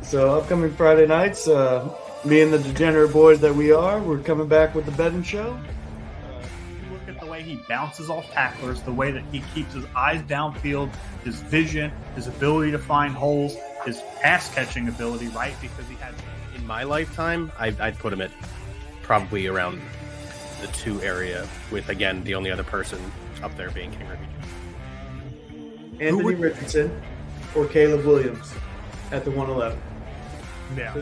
So upcoming Friday nights, me and the degenerate boys that we are, we're coming back with the betting show. You look at the way he bounces off tacklers, the way that he keeps his eyes downfield, his vision, his ability to find holes, his pass catching ability, right? Because he had. In my lifetime, I'd put him at probably around the 2 area, with again the only other person up there being King Ricky. Anthony Richardson or Caleb Williams at the 111. Yeah.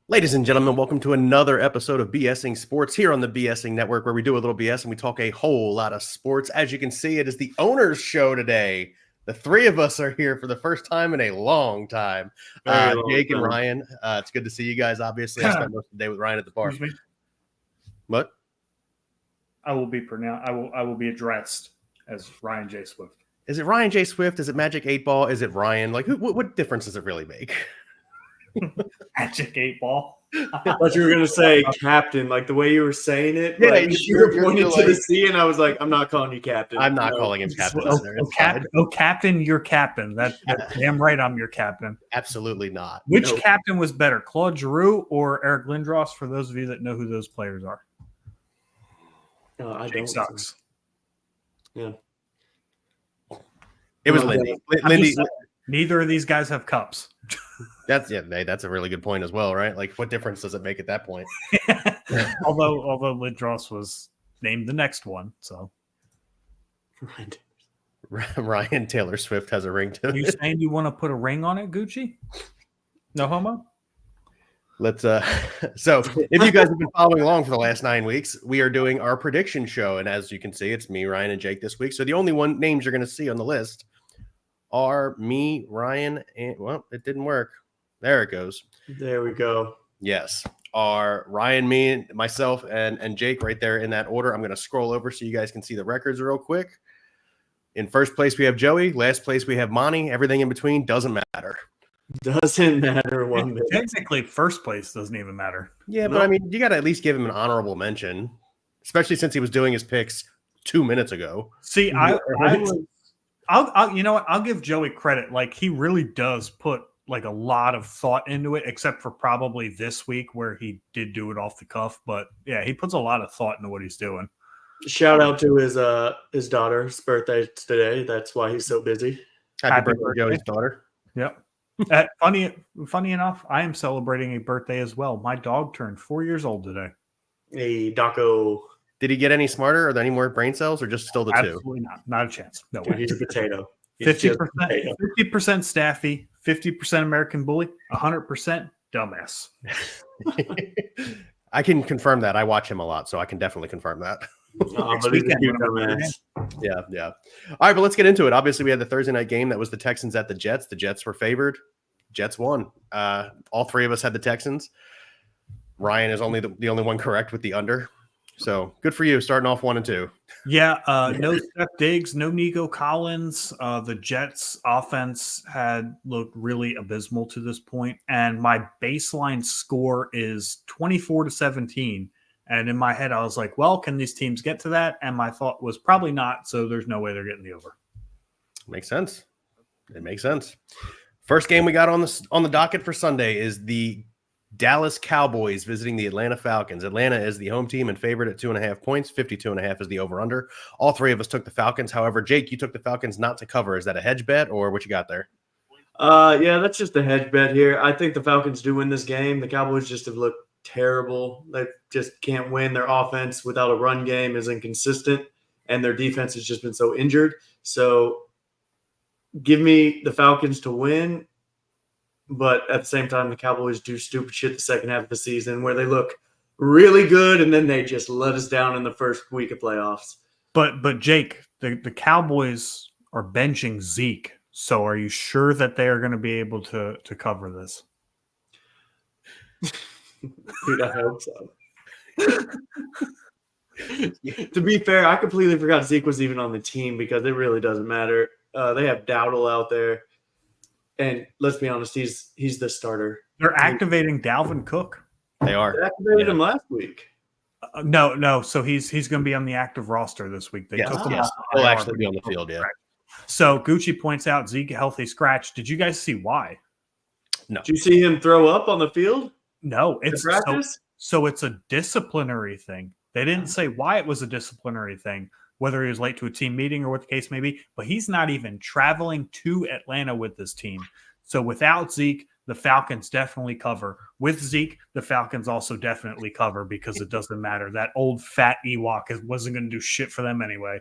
Ladies and gentlemen, welcome to another episode of BSing Sports here on the BSing Network, where we do a little BS and we talk a whole lot of sports. As you can see, it is the owner's show today. The 3 of us are here for the first time in a long time. Jake and Ryan, it's good to see you guys. Obviously, I spent most of the day with Ryan at the bar. What? I will be pronounced. I will be addressed as Ryan J. Swift. Is it Ryan J. Swift? Is it Magic 8 Ball? Is it Ryan? Like, what difference does it really make? Magic 8 Ball. I thought you were going to say captain, like the way you were saying it. Yeah, like, you were pointing to the sea, and I was like, I'm not calling you captain. I'm not calling him captain. Captain, you're captain. That's damn right I'm your captain. Absolutely not. Which captain was better, Claude Giroux or Eric Lindros, for those of you that know who those players are? I Jake don't. sucks. Yeah. It was Lindy. Lindy. Neither of these guys have cups. That's a really good point as well, right? Like, what difference does it make at that point? although Lindros was named the next one, so Ryan Taylor Swift has a ring to it. You saying you want to put a ring on it, Gucci? No homo? Let's so if you guys have been following along for the last 9 weeks, we are doing our prediction show, and as you can see, it's me, Ryan, and Jake this week. So the only names you're going to see on the list are me, Ryan, and it didn't work. There it goes. There we go. Yes, are Ryan, me, myself, and Jake right there in that order. I'm going to scroll over so you guys can see the records real quick. In first place, we have Joey. Last place, we have Monty. Everything in between doesn't matter. Doesn't matter one bit. Technically, first place doesn't even matter. Yeah, but I mean, you got to at least give him an honorable mention, especially since he was doing his picks 2 minutes ago. See, I'll you know what? I'll give Joey credit. Like, he really does put like a lot of thought into it, except for probably this week where he did do it off the cuff. But yeah, he puts a lot of thought into what he's doing. Shout out to his daughter's birthday today. That's why he's so busy. Happy birthday, Joey's daughter. Yep. Funny enough, I am celebrating a birthday as well. My dog turned 4 years old today. Hey, Daco. Did he get any smarter? Are there any more brain cells, or just still the 2? Absolutely not. Not a chance. No way. He's a potato. 50% Staffy, 50% American Bully, 100% dumbass. I can confirm that. I watch him a lot, so I can definitely confirm that. Yeah. All right, but let's get into it. Obviously, we had the Thursday night game. That was the Texans at the Jets. The Jets were favored. Jets won. All 3 of us had the Texans. Ryan is only the only one correct with the under. So good for you, starting off 1 and 2. Yeah, no Steph Diggs, no Nico Collins. The Jets offense had looked really abysmal to this point, and my baseline score is 24-17. And in my head, I was like, well, can these teams get to that? And my thought was probably not, so there's no way they're getting the over. Makes sense. It makes sense. First game we got on the docket for Sunday is the Dallas Cowboys visiting the Atlanta Falcons. Atlanta is the home team and favored at 2.5 points. 52.5 is the over-under. All 3 of us took the Falcons. However, Jake, you took the Falcons not to cover. Is that a hedge bet, or what you got there? Yeah, that's just a hedge bet here. I think the Falcons do win this game. The Cowboys just have looked terrible. They just can't win. Their offense without a run game is inconsistent, and their defense has just been so injured. So give me the Falcons to win, but at the same time, the Cowboys do stupid shit the second half of the season where they look really good, and then they just let us down in the first week of playoffs. But Jake, the Cowboys are benching Zeke. So are you sure that they are going to be able to cover this? Dude, I hope so. To be fair, I completely forgot Zeke was even on the team because it really doesn't matter. They have Dowdle out there. And let's be honest, he's the starter. They're activating Dalvin Cook. They are. They activated him last week. No. So he's going to be on the active roster this week. They Yes, took him yes. off He'll IR, actually be on the field, yeah. So Gucci points out Zeke healthy scratch. Did you guys see why? No. Did you see him throw up on the field? No, it's practice? so it's a disciplinary thing. They didn't say why it was a disciplinary thing, whether he was late to a team meeting or what the case may be, but he's not even traveling to Atlanta with this team. So without Zeke, the Falcons definitely cover. With Zeke, the Falcons also definitely cover because it doesn't matter. That old fat Ewok wasn't going to do shit for them anyway.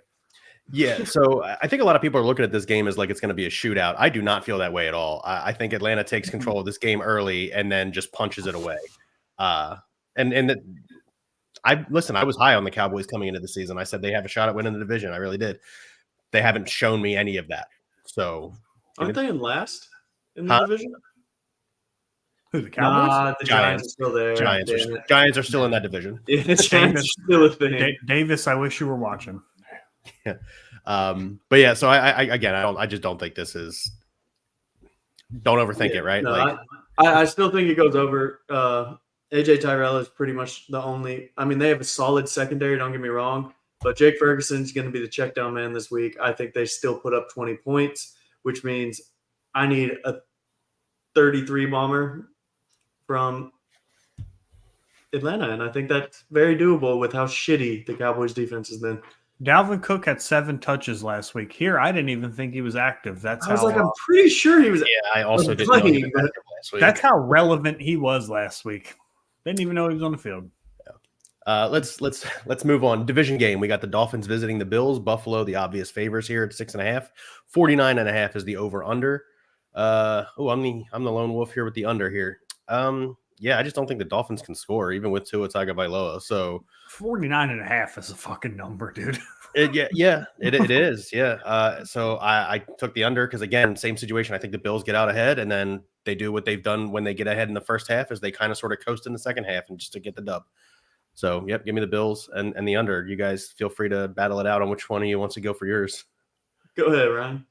Yeah, so I think a lot of people are looking at this game as like it's going to be a shootout. I do not feel that way at all. I think Atlanta takes control of this game early and then just punches it away. I was high on the Cowboys coming into the season. I said they have a shot at winning the division. I really did. They haven't shown me any of that. So aren't they in last in the division? Who, the Cowboys? Nah, the Giants are still there. Giants are still in that division. Yeah, the Giants are still a thing. Davis, I wish you were watching. Yeah. But yeah, so I just don't think this is. Don't overthink it, right? No, I still think it goes over. AJ Tyrell is pretty much the only. I mean, they have a solid secondary. Don't get me wrong, but Jake Ferguson's going to be the check down man this week. I think they still put up 20 points, which means I need a 33 bomber from Atlanta, and I think that's very doable with how shitty the Cowboys defense has been. Dalvin Cook had 7 touches last week. Here, I didn't even think he was active. I'm pretty sure he was. Yeah, I also didn't know he was active last week. That's how relevant he was last week. Didn't even know he was on the field. Let's move on. Division game. We got the Dolphins visiting the Bills. Buffalo, the obvious favors here at 6.5. 49.5 is the over under. I'm the lone wolf here with the under here. I just don't think the Dolphins can score even with Tua Tagovailoa. So 49.5 is a fucking number, dude. It is. Yeah. So I took the under because, again, same situation. I think the Bills get out ahead and then they do what they've done when they get ahead in the first half is they kind of sort of coast in the second half and just to get the dub. So, yep, give me the Bills and the under. You guys feel free to battle it out on which one of you wants to go for yours. Go ahead, Ryan.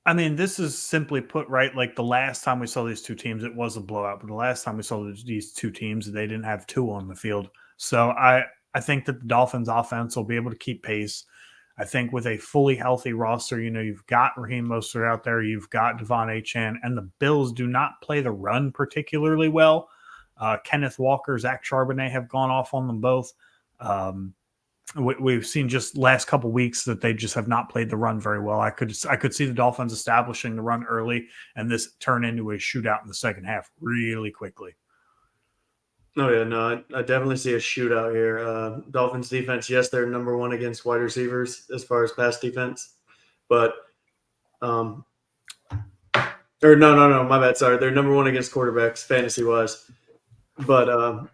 I mean, this is simply put, right? Like the last time we saw these two teams, it was a blowout. But the last time we saw these two teams, they didn't have Tua on the field. So I think that the Dolphins offense will be able to keep pace. I think with a fully healthy roster, you've got Raheem Mostert out there, you've got Devon Achane, and the Bills do not play the run particularly well. Kenneth Walker, Zach Charbonnet have gone off on them both. We've seen just last couple weeks that they just have not played the run very well. I could see the Dolphins establishing the run early and this turn into a shootout in the second half really quickly. Oh, yeah, no, I definitely see a shootout here. Dolphins defense, yes, they're number one against wide receivers as far as pass defense. But no, my bad, sorry. They're number one against quarterbacks, fantasy-wise. But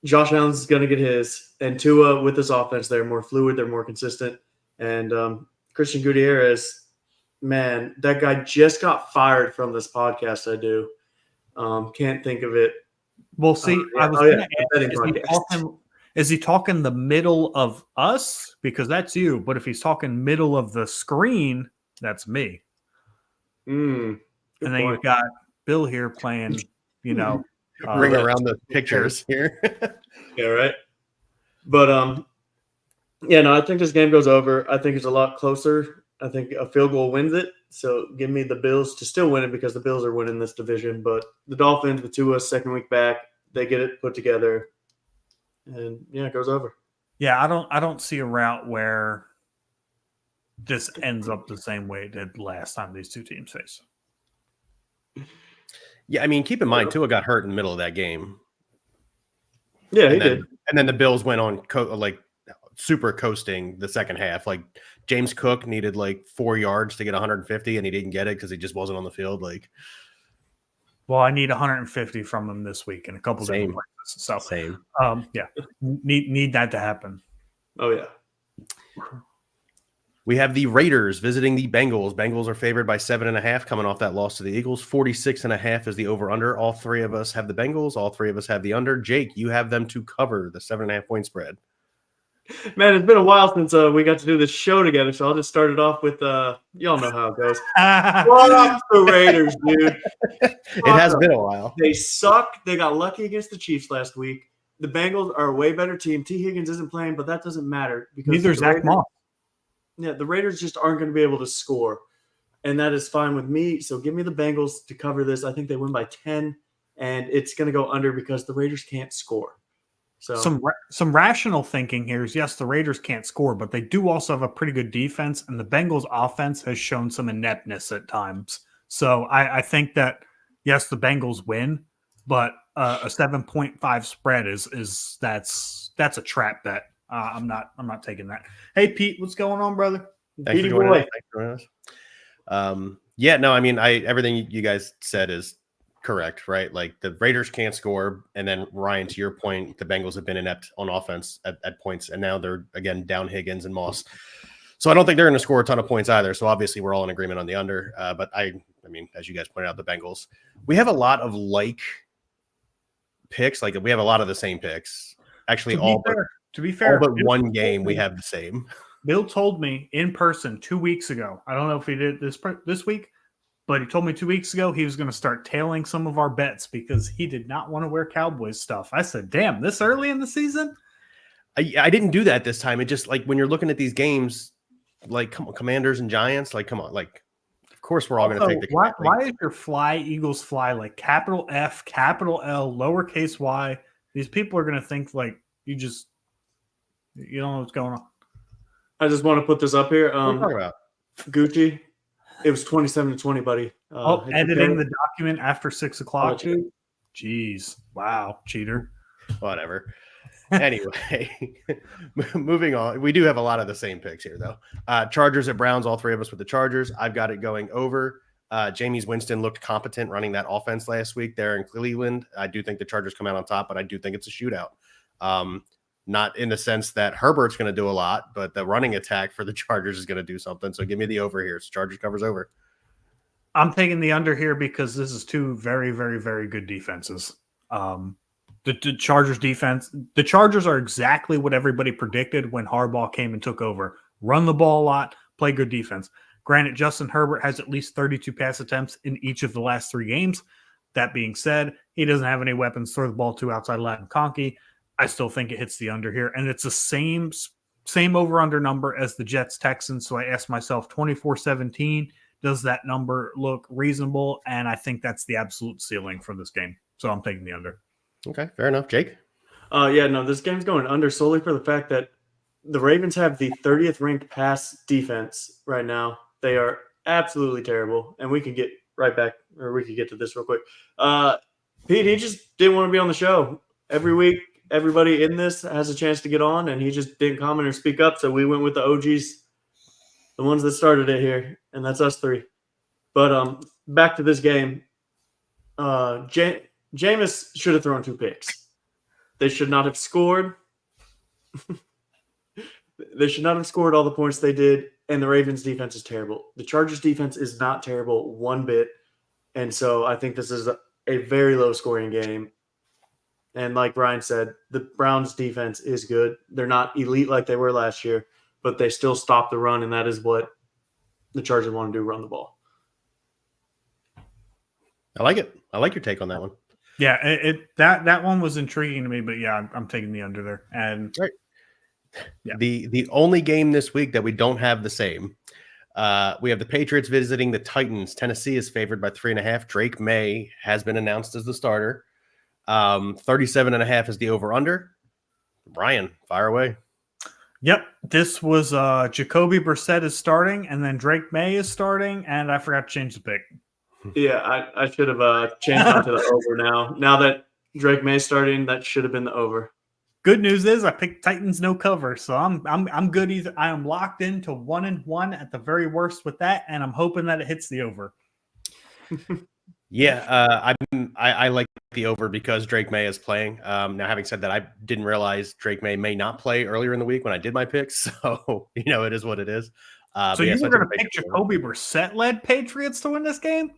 Josh Allen's going to get his. And Tua, with this offense, they're more fluid, they're more consistent. And Christian Gutierrez, man, that guy just got fired from this podcast I do. Can't think of it. Well, see, I was going to ask, is he talking the middle of us? Because that's you. But if he's talking middle of the screen, that's me. And then you've got Bill here playing, ring around the pictures here. Yeah, right. But, I think this game goes over. I think it's a lot closer. I think a field goal wins it. So give me the Bills to still win it because the Bills are winning this division. But the Dolphins with Tua's second week back, they get it put together. And, it goes over. Yeah, I don't see a route where this ends up the same way it did last time these two teams faced. Yeah, I mean, keep in mind, Tua got hurt in the middle of that game. Yeah, he did. And then the Bills went on super coasting the second half. Like James Cook needed 4 yards to get 150, and he didn't get it because he just wasn't on the field. Well, I need 150 from him this week in a couple different places. So same. Need that to happen. Oh yeah. We have the Raiders visiting the Bengals. Bengals are favored by 7.5 coming off that loss to the Eagles. 46.5 is the over-under. All three of us have the Bengals. All three of us have the under. Jake, you have them to cover the 7.5 point spread. Man, it's been a while since we got to do this show together, so I'll just start it off with y'all know how it goes. What up, the Raiders, dude? It has been a while. They suck. They got lucky against the Chiefs last week. the Bengals are a way better team. T. Higgins isn't playing, but that doesn't matter because Neither is Zach Moss. Yeah, the Raiders just aren't going to be able to score, and that is fine with me. So give me the Bengals to cover this. I think they win by 10, and it's going to go under because the Raiders can't score. So some rational thinking here is, yes, the Raiders can't score, but they do also have a pretty good defense, and the Bengals offense has shown some ineptness at times. So I think that, yes, the Bengals win, but a 7.5 spread is that's a trap bet. I'm not taking that. Hey Pete, what's going on, brother? Thanks for joining us. Yeah, no, I mean, everything you guys said is correct, right? Like the Raiders can't score, and then Ryan, to your point, the Bengals have been inept on offense at points, and now they're again down Higgins and Moss. So I don't think they're going to score a ton of points either. So obviously we're all in agreement on the under. But I mean, as you guys pointed out, the Bengals, we have a lot of picks. Like we have a lot of the same picks. Actually, to be fair, but one game we have the same. Bill told me in person 2 weeks ago. I don't know if he did this week, but he told me 2 weeks ago he was going to start tailing some of our bets because he did not want to wear Cowboys stuff. I said, damn, this early in the season? I didn't do that this time. It just like when you're looking at these games, like come on, Commanders and Giants, like come on, like of course we're all going to take the. Why is your Eagles fly like capital F, capital L, lowercase y? These people are going to think like you don't know what's going on. I just want to put this up here. What are you talking about? Gucci, it was 27-20, buddy. Editing the document after 6 o'clock, dude. Jeez, wow, cheater. Whatever. Anyway, moving on. We do have a lot of the same picks here, though. Chargers at Browns, all three of us with the Chargers. I've got it going over. Jameis Winston looked competent running that offense last week there in Cleveland. I do think the Chargers come out on top, but I do think it's a shootout. Not in the sense that Herbert's going to do a lot, but the running attack for the Chargers is going to do something. So give me the over here. So Chargers covers over. I'm taking the under here because this is two very, very, very good defenses. The Chargers defense, the Chargers are exactly what everybody predicted when Harbaugh came and took over. Run the ball a lot, play good defense. Granted, Justin Herbert has at least 32 pass attempts in each of the last 3 games. That being said, he doesn't have any weapons to throw the ball to outside Latin Conkey. I still think it hits the under here. And it's the same over-under number as the Jets-Texans. So I asked myself, 24-17, does that number look reasonable? And I think that's the absolute ceiling for this game. So I'm taking the under. Okay, fair enough. Jake? This game's going under solely for the fact that the Ravens have the 30th ranked pass defense right now. They are absolutely terrible. And we can get right back, or we could get to this real quick. Pete, he just didn't want to be on the show. Every week, everybody in this has a chance to get on, and he just didn't comment or speak up. So we went with the OGs, the ones that started it here, and that's us 3. But back to this game. Jameis should have thrown 2 picks. They should not have scored. They should not have scored all the points they did, and the Ravens' defense is terrible. The Chargers' defense is not terrible one bit, and so I think this is a very low-scoring game. And like Ryan said, the Browns' defense is good. They're not elite like they were last year, but they still stop the run, and that is what the Chargers want to do, run the ball. I like it. I like your take on that one. Yeah, that one was intriguing to me, but yeah, I'm taking the under there. And right. Yeah. The only game this week that we don't have the same, we have the Patriots visiting the Titans. Tennessee is favored by 3.5. Drake May has been announced as the starter. 37.5 is the over-under. Brian, fire away. Yep, this was Jacoby Brissett is starting, and then Drake May is starting, and I forgot to change the pick. Yeah, I should have changed it to the over now. Now that Drake May's starting, that should have been the over. Good news is I picked Titans no cover, so I'm good. Either I am locked into 1-1 at the very worst with that, and I'm hoping that it hits the over. Yeah, I like the over because Drake May is playing. Now, having said that, I didn't realize Drake May not play earlier in the week when I did my picks. So, it is what it is. So you were going to pick Jacoby Brissett-led Patriots to win this game?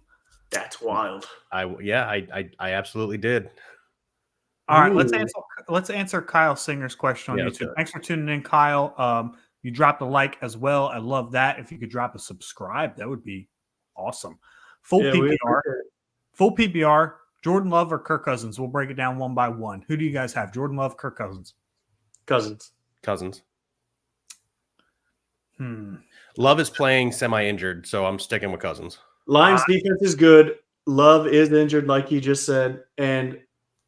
That's wild. I absolutely did. All right, let's answer Kyle Singer's question on YouTube. Thanks for tuning in, Kyle. You dropped a like as well. I love that. If you could drop a subscribe, that would be awesome. Full PPR. Jordan Love or Kirk Cousins? We'll break it down one by one. Who do you guys have? Jordan Love, Kirk Cousins? Cousins. Love is playing semi-injured, so I'm sticking with Cousins. Lions defense is good. Love is injured, like you just said, and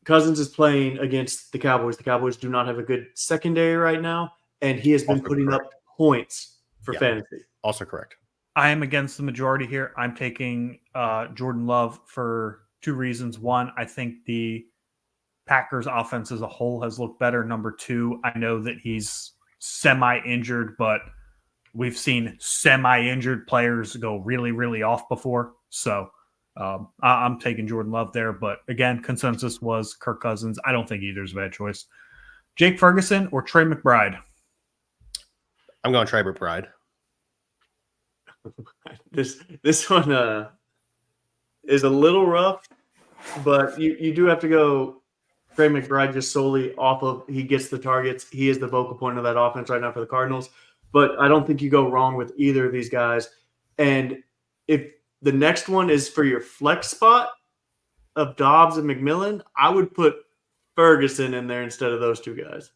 Cousins is playing against the Cowboys. The Cowboys do not have a good secondary right now, and he has been putting up points for fantasy. Also correct. I am against the majority here. I'm taking Jordan Love for two reasons. One, I think the Packers offense as a whole has looked better. Number two, I know that he's semi-injured, but we've seen semi-injured players go really, really off before. So I'm taking Jordan Love there. But again, consensus was Kirk Cousins. I don't think either's a bad choice. Jake Ferguson or Trey McBride? I'm going Trey McBride. This one is a little rough, but you do have to go Trey McBride just solely off of he gets the targets. He is the focal point of that offense right now for the Cardinals. But I don't think you go wrong with either of these guys. And if the next one is for your flex spot of Dobbs and McMillan, I would put Ferguson in there instead of those two guys.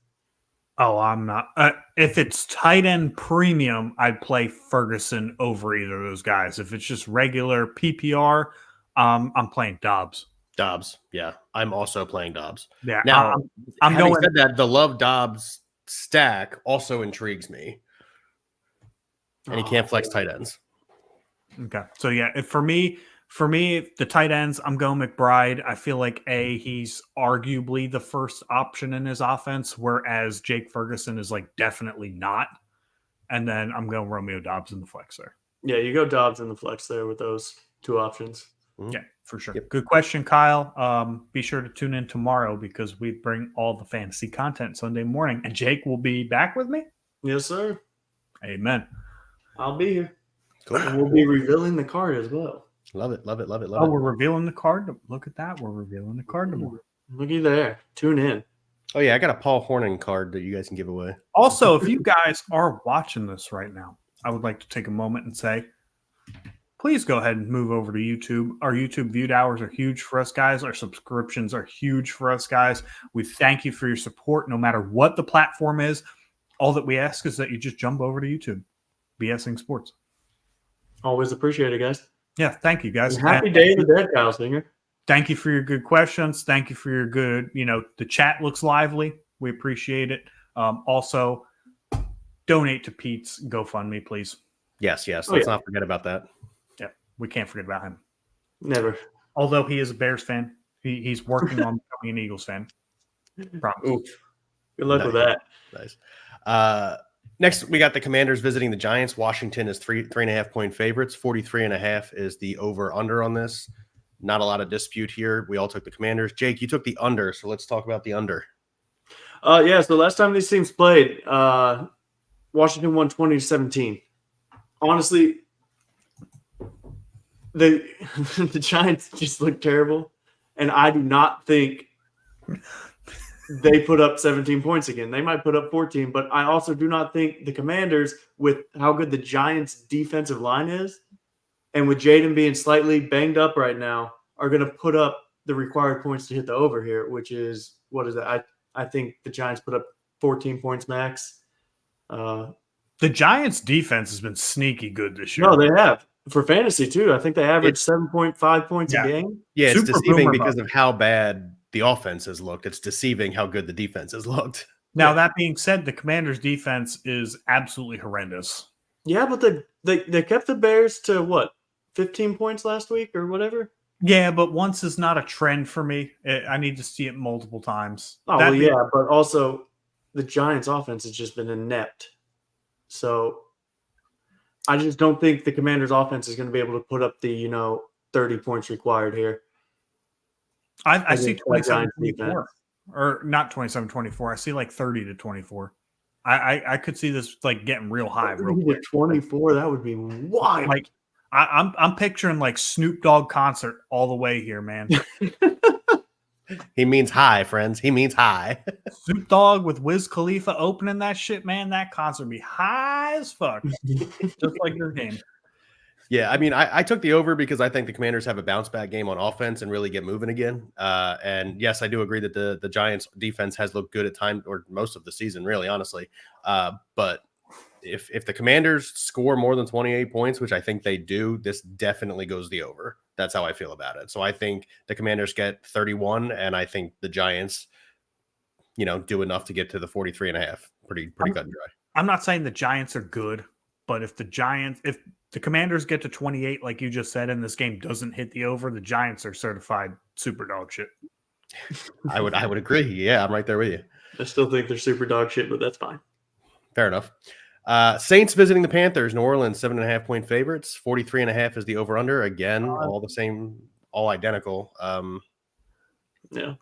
Oh, I'm not. If it's tight end premium, I'd play Ferguson over either of those guys. If it's just regular PPR, I'm playing Dobbs. Yeah. I'm also playing Dobbs. Yeah. Now, I'm having going. said that, the Love Dobbs stack also intrigues me. And he can't flex tight ends. Okay. So, yeah, for me, the tight ends, I'm going McBride. I feel like, he's arguably the first option in his offense, whereas Jake Ferguson is, definitely not. And then I'm going Romeo Dobbs in the flex there. Yeah, you go Dobbs in the flex there with those two options. Yeah, for sure. Yep. Good question, Kyle. Be sure to tune in tomorrow because we bring all the fantasy content Sunday morning. And Jake will be back with me? Yes, sir. Amen. I'll be here. Cool. And we'll be revealing the card as well. Love it. Oh, we're revealing the card. Look at that. We're revealing the card tomorrow. Looky there. Tune in. Oh, yeah. I got a Paul Hornung card that you guys can give away. Also, if you guys are watching this right now, I would like to take a moment and say, please go ahead and move over to YouTube. Our YouTube viewed hours are huge for us, guys. Our subscriptions are huge for us, guys. We thank you for your support, no matter what the platform is. All that we ask is that you just jump over to YouTube. BSing Sports. Always appreciate it, guys. Yeah, thank you, guys. And happy Day of the Dead, Kyle Singer. Thank you for your good questions. Thank you for your good, the chat looks lively. We appreciate it. Also, donate to Pete's GoFundMe, please. Yes. Let's not forget about that. Yeah, we can't forget about him. Never. Although he is a Bears fan, he's working on becoming an Eagles fan. Promise. Oof. Good luck with that. Nice. Next, we got the Commanders visiting the Giants. Washington is 3.5 point favorites. 43.5 is the over/under on this. Not a lot of dispute here. We all took the Commanders. Jake, you took the under, so let's talk about the under. Yeah, so last time these teams played, Washington won 20-17. Honestly, the Giants just look terrible, and I do not think they put up 17 points again. They might put up 14, but I also do not think the Commanders, with how good the Giants' defensive line is, and with Jaden being slightly banged up right now, are going to put up the required points to hit the over here, which is, what is that? I think the Giants put up 14 points max. The Giants' defense has been sneaky good this year. No, they have. For fantasy, too. I think they average 7.5 points a game. Yeah, it's Super deceiving boomer because mode. of how bad the offense has looked. It's deceiving how good the defense has looked. Now, that being said, the Commanders' defense is absolutely horrendous. Yeah, but they kept the Bears to, what, 15 points last week or whatever? Yeah, but once is not a trend for me. I need to see it multiple times. Oh, well, yeah, but also the Giants' offense has just been inept. So I just don't think the Commanders' offense is going to be able to put up the, 30 points required here. I see 27-24. Or not 27-24. I see 30-24. I could see this getting real high real quick. 24, that would be wild. I'm picturing Snoop Dogg concert all the way here, man. He means high, friends. He means high. Snoop Dogg with Wiz Khalifa opening that shit, man. That concert would be high as fuck. Just like your game. Yeah, I mean, I took the over because I think the Commanders have a bounce back game on offense and really get moving again. And yes, I do agree that the Giants defense has looked good at times or most of the season, really, honestly. But if the Commanders score more than 28 points, which I think they do, this definitely goes the over. That's how I feel about it. So I think the Commanders get 31, and I think the Giants, do enough to get to the 43 and a half. Pretty cut and dry. I'm not saying the Giants are good, but if the Commanders get to 28, like you just said, and this game doesn't hit the over, the Giants are certified super dog shit. I would agree. Yeah, I'm right there with you. I still think they're super dog shit, but that's fine. Fair enough. Saints visiting the Panthers. New Orleans 7.5-point favorites. 43.5 is the over under. Again, all the same, all identical. Yeah.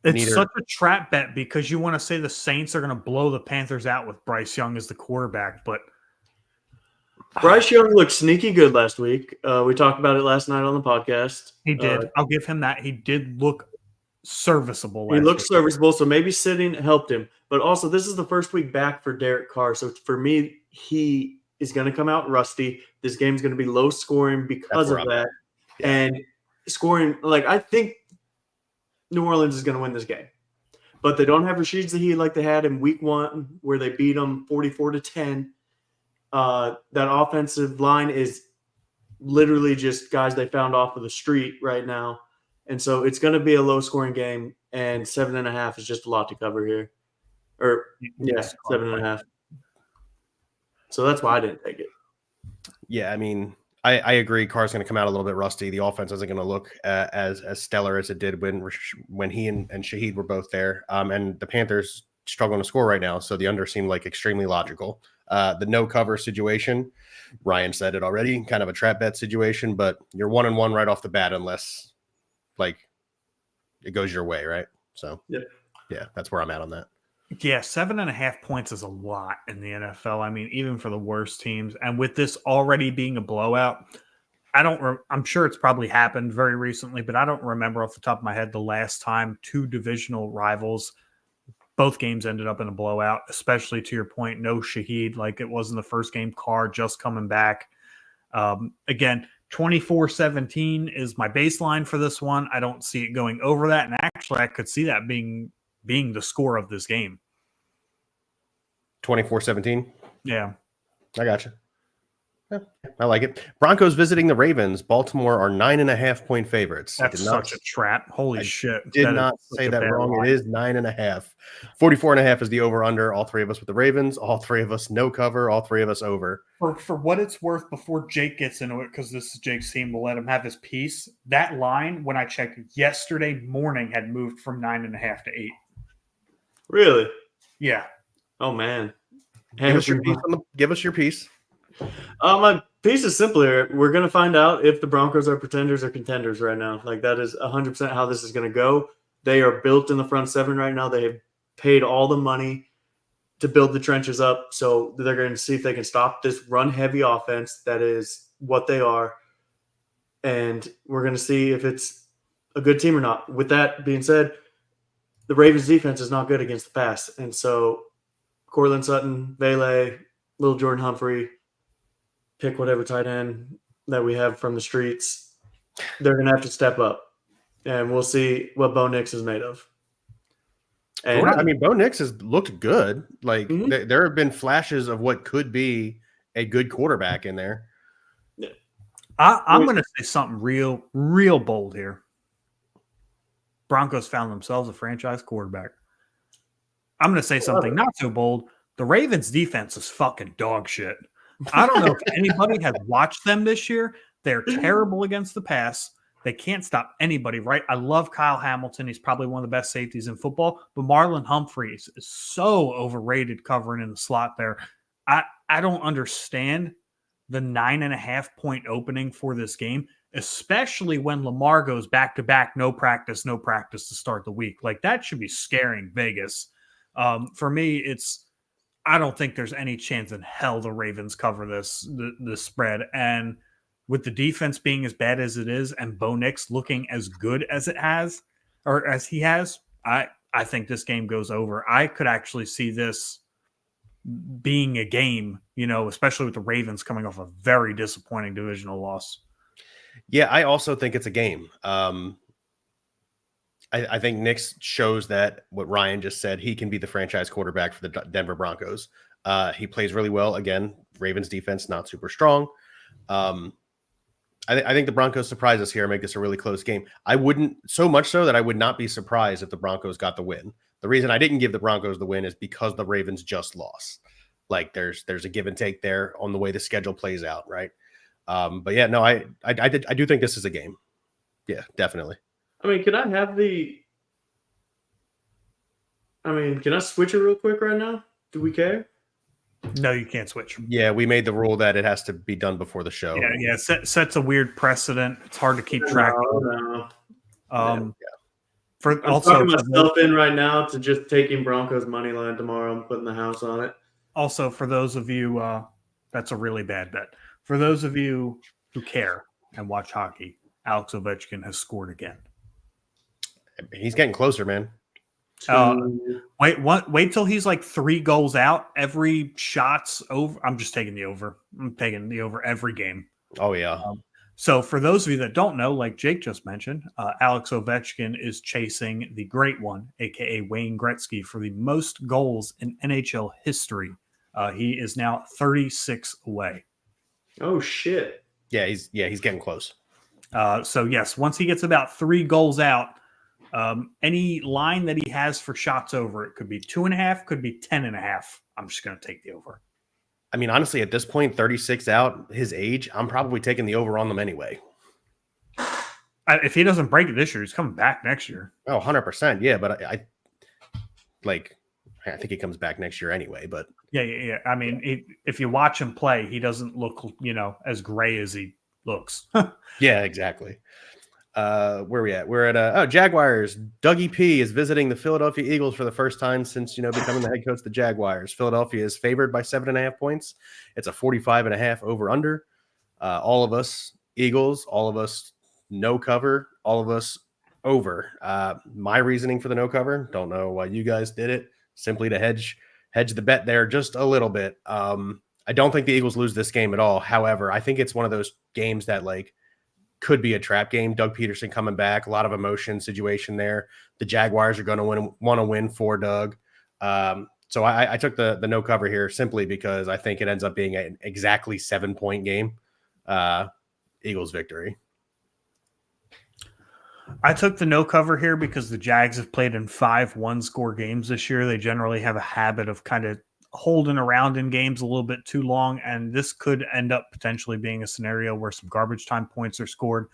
It's such a trap bet because you want to say the Saints are going to blow the Panthers out with Bryce Young as the quarterback, but Bryce Young looked sneaky good last week. We talked about it last night on the podcast. He did. I'll give him that. He did look serviceable. He looked serviceable, so maybe sitting helped him. But also, this is the first week back for Derek Carr. So for me, he is going to come out rusty. This game's going to be low scoring because of that. Yeah. And scoring, I think New Orleans is going to win this game. But they don't have Rashid Zahid like they had in week 1, where they beat them 44-10. That offensive line is literally just guys they found off of the street right now. And so it's going to be a low-scoring game, and 7.5 is just a lot to cover here. 7.5. So that's why I didn't take it. Yeah, I mean, I agree. Carr's going to come out a little bit rusty. The offense isn't going to look as stellar as it did when he and Shaheed were both there. And the Panthers struggling to score right now, so the under seemed like extremely logical. The no cover situation, Ryan said it already, kind of a trap bet situation, but you're 1-1 right off the bat unless it goes your way, right? So yeah, that's where I'm at on that. Yeah, 7.5 points is a lot in the NFL. I mean, even for the worst teams, and with this already being a blowout, I'm sure it's probably happened very recently, but I don't remember off the top of my head the last time two divisional rivals, both games ended up in a blowout, especially to your point, no Shaheed like it was in the first game. Carr just coming back. Again, 24-17 is my baseline for this one. I don't see it going over that, and actually I could see that being the score of this game. 24-17? Yeah. I got you. Yeah, I like it. Broncos visiting the Ravens. Baltimore are 9.5-point favorites. That's such a trap. Holy shit. Did not say that wrong. Line. It is 9.5. 44.5 is the over-under. All three of us with the Ravens. All three of us no cover. All three of us over. For what it's worth, before Jake gets into it, because this is Jake's team, we'll let him have his piece. That line, when I checked yesterday morning, had moved from 9.5 to 8. Really? Yeah. Oh, man. Give us your piece. My piece is simpler. We're going to find out if the Broncos are pretenders or contenders right now. That is 100% how this is going to go. They are built in the front seven right now. They have paid all the money to build the trenches up. So they're going to see if they can stop this run-heavy offense. That is what they are. And we're going to see if it's a good team or not. With that being said, the Ravens defense is not good against the pass. And so Cortland Sutton, Vele, Little Jordan Humphrey, pick whatever tight end that we have from the streets, they're going to have to step up. And we'll see what Bo Nix is made of. And I mean, Bo Nix has looked good. There have been flashes of what could be a good quarterback in there. Yeah. I'm going to say something real bold here. Broncos found themselves a franchise quarterback. I'm going to say something not so bold. The Ravens defense is fucking dog shit. I don't know if anybody has watched them this year. They're terrible against the pass. They can't stop anybody, right? I love Kyle Hamilton. He's probably one of the best safeties in football. But Marlon Humphreys is so overrated covering in the slot there. I don't understand the 9.5-point opening for this game, especially when Lamar goes back-to-back, no practice to start the week. That should be scaring Vegas. For me, I don't think there's any chance in hell the Ravens cover this spread. And with the defense being as bad as it is and Bo Nix looking as good as he has, I think this game goes over. I could actually see this being a game, especially with the Ravens coming off a very disappointing divisional loss. Yeah, I also think it's a game. I think Nick shows that what Ryan just said, he can be the franchise quarterback for the Denver Broncos. He plays really well. Again, Ravens defense, not super strong. I think the Broncos surprise us here and make this a really close game. I wouldn't, so much so that I would not be surprised if the Broncos got the win. The reason I didn't give the Broncos the win is because the Ravens just lost. Like there's a give and take there on the way the schedule plays out, right? But yeah, no, I do think this is a game. Yeah, definitely. I mean, can I switch it real quick right now? Do we care? No, you can't switch. Yeah, we made the rule that it has to be done before the show. Yeah, sets a weird precedent. It's hard to keep track of. No. I'm talking myself in right now to just taking Broncos money line tomorrow and putting the house on it. Also, for those of you, that's a really bad bet. For those of you who care and watch hockey, Alex Ovechkin has scored again. He's getting closer, man. Wait till he's like 3 goals out. Every shot's over. I'm just taking the over. I'm taking the over every game. Oh yeah. So for those of you that don't know, like Jake just mentioned, Alex Ovechkin is chasing the great one, aka Wayne Gretzky, for the most goals in NHL history. He is now 36 away. Oh shit. Yeah, he's getting close. So yes, once he gets about 3 goals out, any line that he has for shots over, it could be 2.5, could be 10.5. I'm just going to take the over. I mean, honestly, at this point, 36 out, his age, I'm probably taking the over on them anyway. If he doesn't break it this year, he's coming back next year. Oh, 100%. Yeah, but I think he comes back next year anyway. But yeah. I mean, if you watch him play, he doesn't look, as gray as he looks. Yeah, exactly. Where are we at? We're at Jaguars. Dougie P is visiting the Philadelphia Eagles for the first time since becoming the head coach of the Jaguars. Philadelphia is favored by 7.5 points. It's a 45.5 over under. All of us Eagles, all of us no cover, all of us over. My reasoning for the no cover, don't know why you guys did it. Simply to hedge the bet there just a little bit. I don't think the Eagles lose this game at all. However, I think it's one of those games that could be a trap game. Doug Peterson coming back, a lot of emotion situation there. The Jaguars are going to want to win for Doug. So I took the no cover here simply because I think it ends up being an exactly 7-point game. Eagles victory. I took the no cover here because the Jags have played in 5 one-score games this year. They generally have a habit of kind of holding around in games a little bit too long, and this could end up potentially being a scenario where some garbage time points are scored.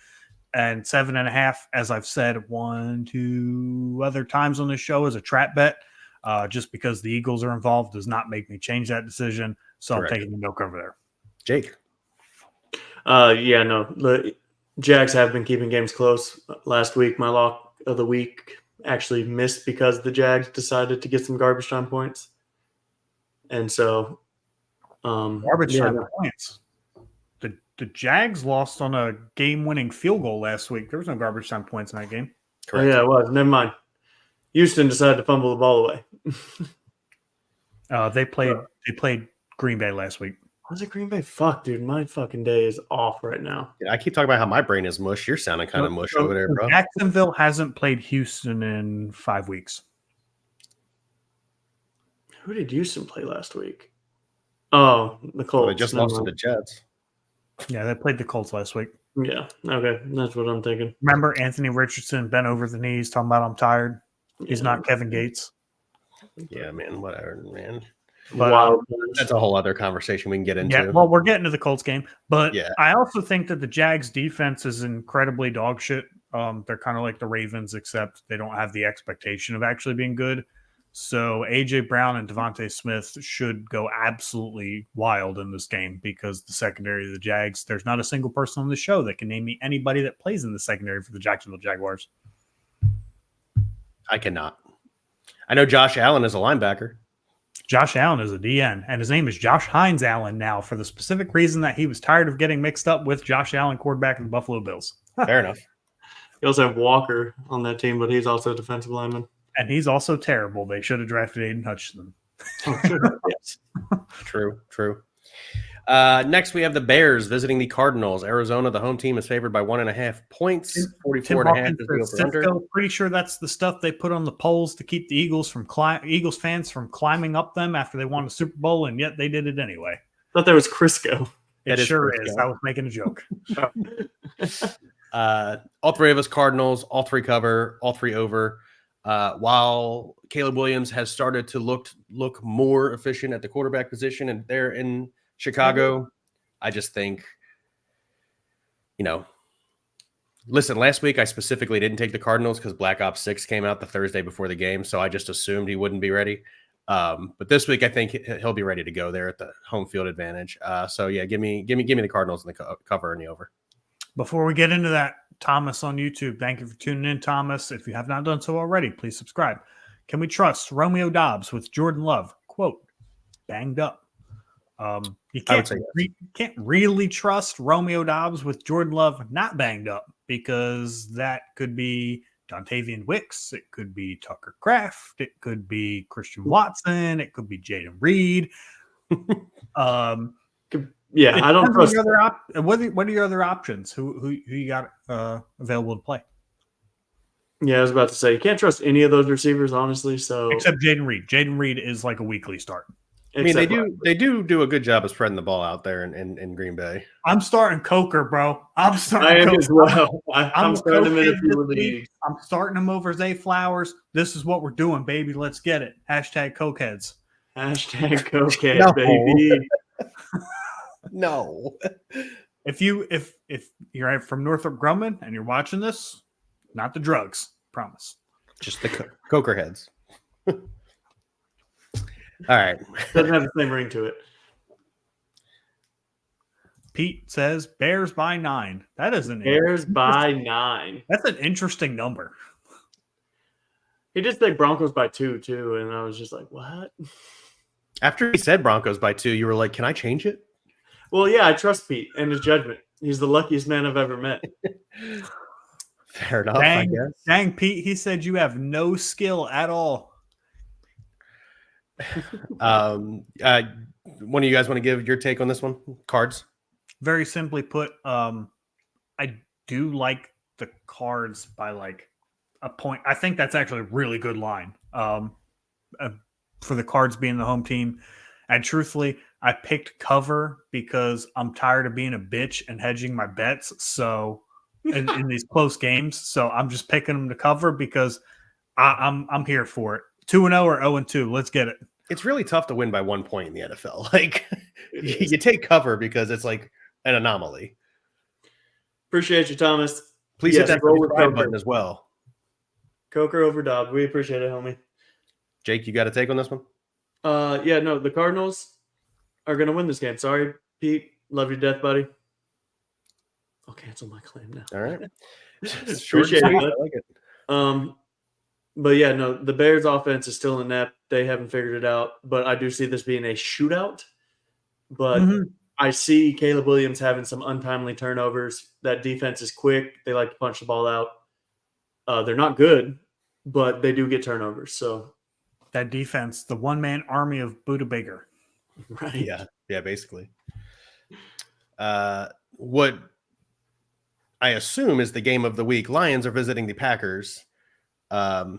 And 7.5, as I've said 1-2 other times on this show, is a trap bet. Just because the Eagles are involved does not make me change that decision. So correct. I'm taking the no cover there. Jake. The Jags have been keeping games close. Last week, my lock of the week actually missed because the Jags decided to get some garbage time points. And so garbage time points. The Jags lost on a game-winning field goal last week. There was no garbage time points in that game. Correct. Oh, yeah, it was. Never mind. Houston decided to fumble the ball away. They played Green Bay last week. Was it Green Bay? Fuck, dude. My fucking day is off right now. Yeah, I keep talking about how my brain is mush. You're sounding kind of mush over there, bro. Jacksonville hasn't played Houston in 5 weeks. Who did Houston play last week? Oh, the Colts. Well, they just lost to the Jets. Yeah, they played the Colts last week. Yeah, okay. That's what I'm thinking. Remember Anthony Richardson bent over the knees talking about I'm tired? He's not Kevin Gates. Yeah, man, whatever, man. But, that's a whole other conversation we can get into. Yeah, well, we're getting to the Colts game. But yeah. I also think that the Jags defense is incredibly dog shit. They're kind of like the Ravens, except they don't have the expectation of actually being good. So A.J. Brown and Devontae Smith should go absolutely wild in this game because the secondary of the Jags, there's not a single person on the show that can name me anybody that plays in the secondary for the Jacksonville Jaguars. I cannot. I know Josh Allen is a linebacker. Josh Allen is a DN, and his name is Josh Hines Allen now for the specific reason that he was tired of getting mixed up with Josh Allen, quarterback of the Buffalo Bills. Fair enough. You also have Walker on that team, but he's also a defensive lineman. And he's also terrible. They should have drafted Aiden Hutchinson. Yes. True. Next, we have the Bears visiting the Cardinals. Arizona, the home team, is favored by 1.5 points. Tim 44.5 Hawkins is the says over-under. Cisco, pretty sure that's the stuff they put on the polls to keep the Eagles fans from climbing up them after they won the Super Bowl, and yet they did it anyway. Thought that was Crisco. It sure Crisco. is. I was making a joke. All three of us Cardinals, all three cover, all three over. While Caleb Williams has started to look more efficient at the quarterback position, and they're in Chicago, I just think, listen, last week I specifically didn't take the Cardinals because Black Ops 6 came out the Thursday before the game, so I just assumed he wouldn't be ready. But this week I think he'll be ready to go there at the home field advantage. So yeah, give me the Cardinals in the cover and the over. Before we get into that, Thomas on YouTube, thank you for tuning in, Thomas. If you have not done so already, please subscribe. Can we trust Romeo Dobbs with Jordan Love? Quote, banged up. You can't really trust Romeo Dobbs with Jordan Love not banged up, because that could be Dontavian Wicks, it could be Tucker Kraft, it could be Christian Watson, it could be Jaden Reed. Yeah, I don't trust. What are your other options? Who you got available to play? Yeah, I was about to say you can't trust any of those receivers, honestly. So except Jaden Reed. Jaden Reed is like a weekly start. I mean, they do a good job of spreading the ball out there in Green Bay. I'm starting Coker, bro. I'm starting. I am Coker. as well. I'm starting him in a few leagues. I'm starting him over Zay Flowers. This is what we're doing, baby. Let's get it. Hashtag Cokeheads. Hashtag Cokehead, baby. No. If you're from Northrop Grumman and you're watching this, not the drugs, promise. Just the Coker heads. All right. Doesn't have the same ring to it. Pete says Bears by 9. That is Bears by 9. That's an interesting number. He did say Broncos by 2 too, and I was just like, what? After he said Broncos by 2, you were like, can I change it? Well, yeah, I trust Pete and his judgment. He's the luckiest man I've ever met. Fair enough, I guess. Dang, Pete, he said you have no skill at all. One of you guys want to give your take on this one? Cards? Very simply put, I do like the Cards by like a point. I think that's actually a really good line for the Cards being the home team. And truthfully, I picked cover because I'm tired of being a bitch and hedging my bets. So in these close games, so I'm just picking them to cover because I'm here for it. 2-0 or 0-2. Let's get it. It's really tough to win by 1 point in the NFL. Like you take cover because it's like an anomaly. Appreciate you, Thomas. Please hit that subscribe button as well. Coker over Dobbs. We appreciate it, homie. Jake, you got a take on this one? The Cardinals are going to win this game. Sorry, Pete. Love you to death, buddy. I'll cancel my claim now. All right. Appreciate it. I like it. But yeah, no, the Bears offense is still inept. They haven't figured it out. But I do see this being a shootout. But I see Caleb Williams having some untimely turnovers. That defense is quick. They like to punch the ball out. They're not good, but they do get turnovers. So that defense, the one-man army of Buda Baker. Right. Yeah, basically. What I assume is the game of the week. Lions are visiting the Packers.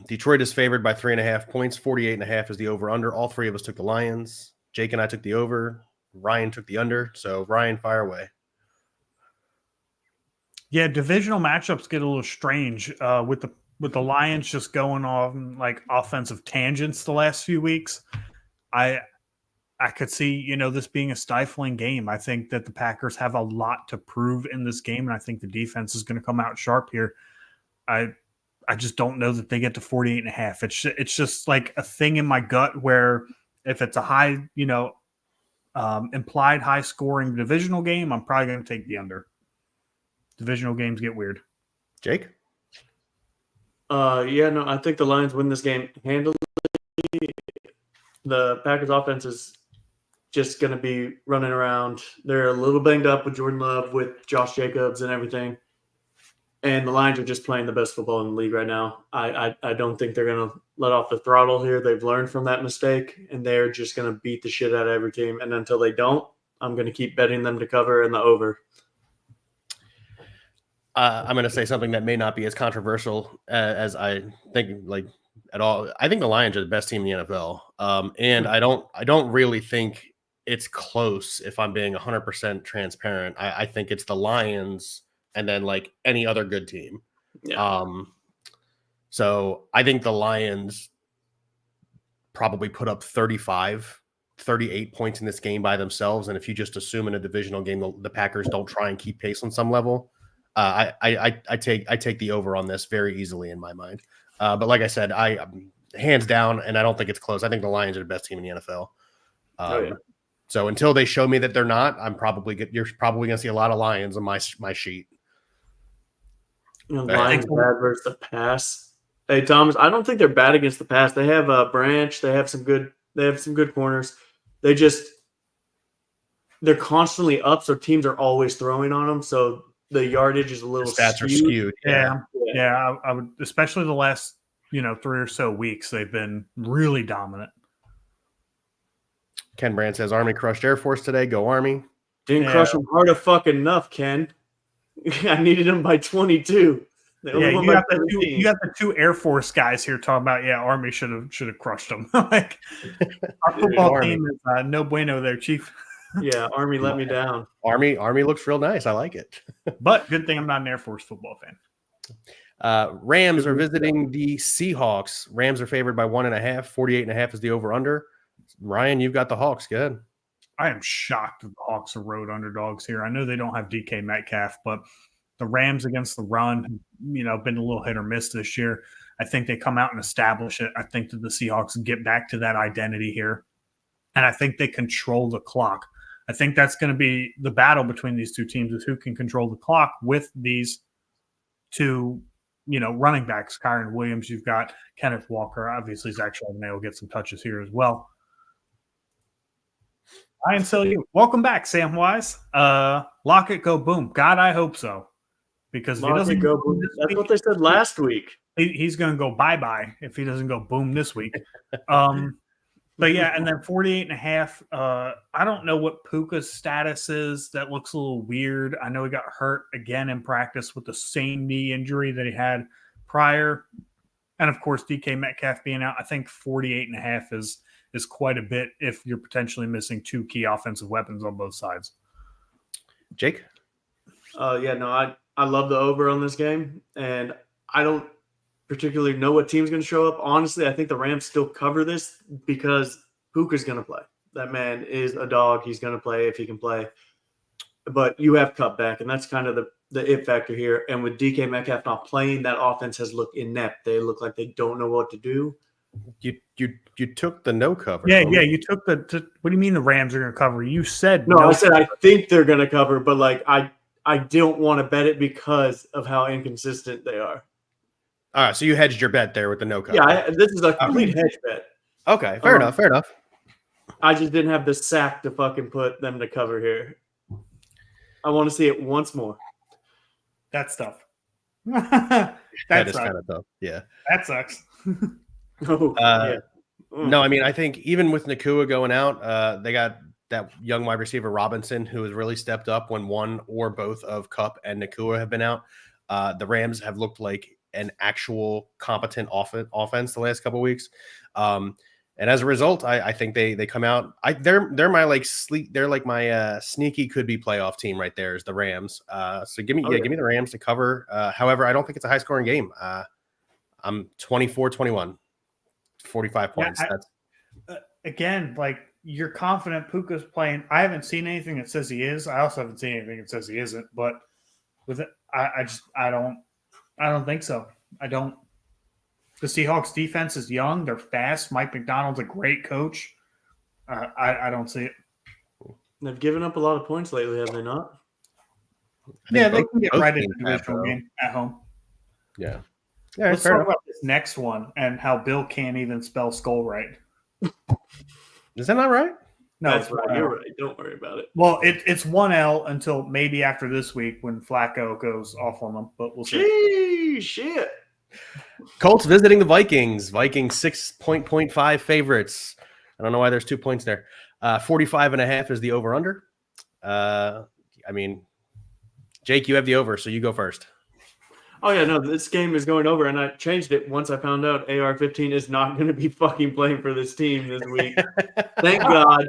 Detroit is favored by 3.5 points. 48.5 is the over-under. All three of us took the Lions. Jake and I took the over. Ryan took the under. So Ryan, fire away. Yeah, divisional matchups get a little strange with the Lions just going on like offensive tangents the last few weeks. I could see, this being a stifling game. I think that the Packers have a lot to prove in this game, and I think the defense is going to come out sharp here. I just don't know that they get to 48.5. It's just like a thing in my gut where if it's a high, implied high scoring divisional game, I'm probably going to take the under. Divisional games get weird. Jake? I think the Lions win this game handily. The Packers offense is just going to be running around. They're a little banged up with Jordan Love, with Josh Jacobs and everything. And the Lions are just playing the best football in the league right now. I don't think they're going to let off the throttle here. They've learned from that mistake, and they're just going to beat the shit out of every team. And until they don't, I'm going to keep betting them to cover and the over. I'm going to say something that may not be as controversial as I think, like at all. I think the Lions are the best team in the NFL, and I don't really think it's close. If I'm being 100% transparent, I think it's the Lions, and then like any other good team. Yeah. So I think the Lions probably put up 38 points in this game by themselves, and if you just assume in a divisional game the Packers don't try and keep pace on some level. I take the over on this very easily in my mind. But like I said, I hands down, and I don't think it's close. I think the Lions are the best team in the NFL. So until they show me that they're not, you're probably going to see a lot of Lions on my sheet. Lions bad versus the pass. Hey Thomas, I don't think they're bad against the pass. They have a Branch. They have some good corners. They're constantly up, so teams are always throwing on them. So the yardage is a little stats are skewed. Yeah. I would, especially the last 3 or so weeks, they've been really dominant. Ken Brand says Army crushed Air Force today. Go Army. Didn't crush them hard enough, Ken. I needed them by 22. You got the 2 Air Force guys here talking about Army should have crushed them. Like our football team is no bueno there, Chief. Yeah, Army let me down. Army looks real nice. I like it. But good thing I'm not an Air Force football fan. Rams are visiting the Seahawks. Rams are favored by 1.5. 48.5 is the over/under. Ryan, you've got the Hawks. Go ahead. I am shocked that the Hawks are road underdogs here. I know they don't have DK Metcalf, but the Rams against the run, been a little hit or miss this year. I think they come out and establish it. I think that the Seahawks get back to that identity here, and I think they control the clock. I think that's going to be the battle between these two teams, is who can control the clock with these two, running backs. Kyron Williams, you've got Kenneth Walker. Obviously, Zach Charbonnet will get some touches here as well. I am still you. Welcome back, Sam Wise. Lock it, go boom. God, I hope so. Because if he doesn't go boom, that's what they said last week. He's going to go bye-bye if he doesn't go boom this week. But yeah, and then 48.5. I don't know what Puka's status is. That looks a little weird. I know he got hurt again in practice with the same knee injury that he had prior. And of course, DK Metcalf being out, I think 48.5 is quite a bit if you're potentially missing 2 key offensive weapons on both sides. Jake? I love the over on this game, and I don't particularly know what team's going to show up. Honestly, I think the Rams still cover this because Puka's going to play. That man is a dog. He's going to play if he can play. But you have Kupp back, and that's kind of the it factor here. And with DK Metcalf not playing, that offense has looked inept. They look like they don't know what to do. You took the no cover. Yeah, you took the – what do you mean the Rams are going to cover? You said no. I said I think they're going to cover, but I don't want to bet it because of how inconsistent they are. All right, so you hedged your bet there with the no cover. Yeah, this is a complete hedge bet. Okay, fair enough. I just didn't have the sack to fucking put them to cover here. I want to see it once more. That's tough. That is kind of tough. Yeah. That sucks. No, I mean, I think even with Nakua going out, they got that young wide receiver Robinson, who has really stepped up when one or both of Kupp and Nakua have been out. The Rams have looked like an actual competent offense the last couple of weeks. And as a result, I think they come out. They're my they're like my sneaky could be playoff team right there is the Rams. So give me the Rams to cover. However, I don't think it's a high scoring game. I'm 24-21, 45 points. Again, like you're confident Puka's playing. I haven't seen anything that says he is. I also haven't seen anything that says he isn't. But with it, I don't think so. I don't. The Seahawks defense is young. They're fast. Mike McDonald's a great coach. I don't see it. They've given up a lot of points lately, have they not? Yeah, they can get right into the divisional game at home. Yeah. Let's talk about this next one and how Bill can't even spell skull right. Is that not right? No, That's it's right. 1 You're L. right. Don't worry about it. Well, it's 1 L until maybe after this week when Flacco goes off on them, but we'll see. Gee, shit. Colts visiting the Vikings. Vikings 6.5 favorites. I don't know why there's 2 points there. 45.5 is the over-under. I mean, Jake, you have the over, so you go first. Oh, yeah, no, this game is going over, and I changed it once I found out AR-15 is not going to be fucking playing for this team this week. Thank God.